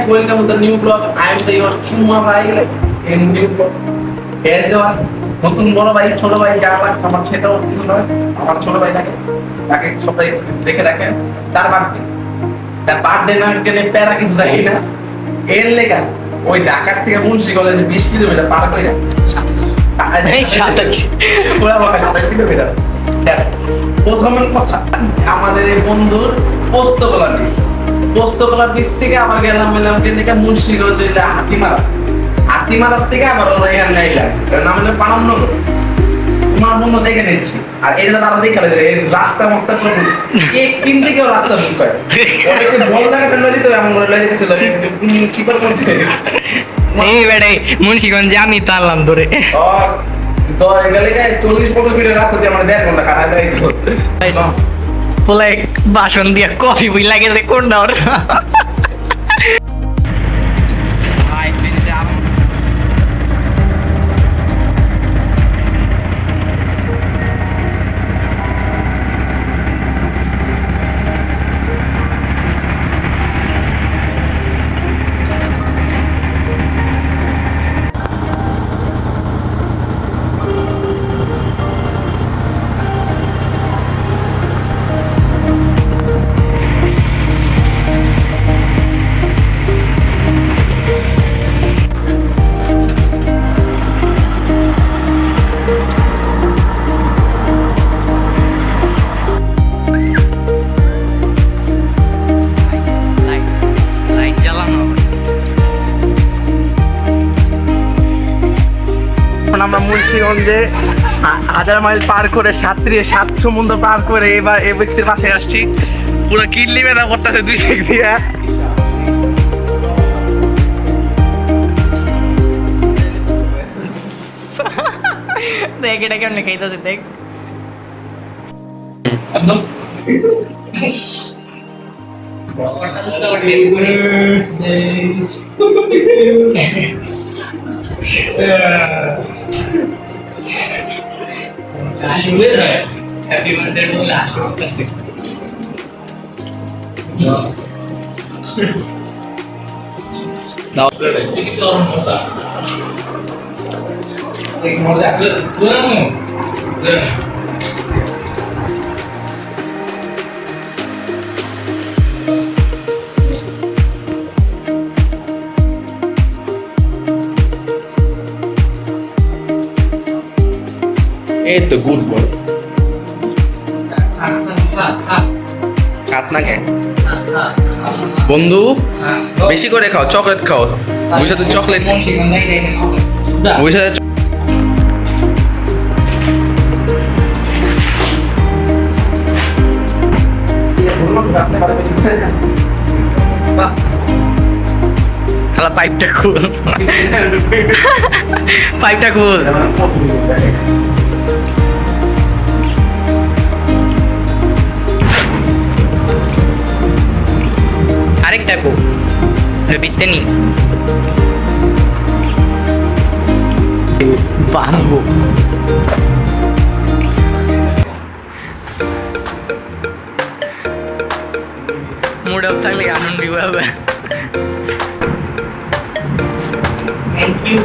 welcome to the new vlog. I am the your Chuma ভাই in new vlog. এর দেওয়ার নতুন বড় ভাই ছোট ভাই যা লাগে আমার সেটাও কিছু নয়, আমার ছোট ভাই লাগে, তাকে সবাই দেখে রাখেন। তার বার্থডে না কেন প্যারা কিছু দেখি না, এর লেখা ওই ঢাকার থেকে মুন্সিগঞ্জ 20 কিলোমিটার পার করে প্রথম কথা আমাদের এই বন্ধুর পোস্তকলা বীজ থেকে আবার গেলাম মুন্সিগঞ্জ হাতিমারার থেকে আবার ওরা এখানে নাইলাম নাম হলো পানামনগর। তোমার বন্ধু দেখে নিচ্ছি আর এটা তারা দেখে রাস্তা মস্তা করে বলছি কে কিন থেকেও রাস্তা বুক করে ওদেরকে বল জায়গাটা নয় যেত এমন করে লয়ে যেতেছিল কি করে করতে এই বেড়ে মুন্সিগঞ্জে আমি তো আনলাম ধরে তো এগুলো 40-50 মিনিট রাস্তা দিয়ে আমার 1.5 ঘন্টা খারাপ হয়েছিল। বলে বাসন দিয়া কফি বই লাগেছে কোনটা ওর আমরা মুন্সিগঞ্জে 1000 মাইল পার করে 7 সমুদ্র পার করে এবার এই ব্যক্তির পাশে আসছি। পুরো কিডনি ব্যথা করতেছে দুই দিক দিয়ে। দেখ এটা কেমন খাইতেছে দেখ একদম হ্যাপি বার্থডে বলে আশা করতেছি। দাও কি করব মশা এই মজা দুরানো এই তো গুড বয় খাস না কেন বন্ধু বেশি করে খাও, চকলেট খাও, ওই সাথে চকলেট ওই সাথে হ্যালো পাইপটা খুল পাইপটা খুল আরেকটা কো বিতে নি বানবো মুড অফ থাকলে আনন্দ হবে। Thank you.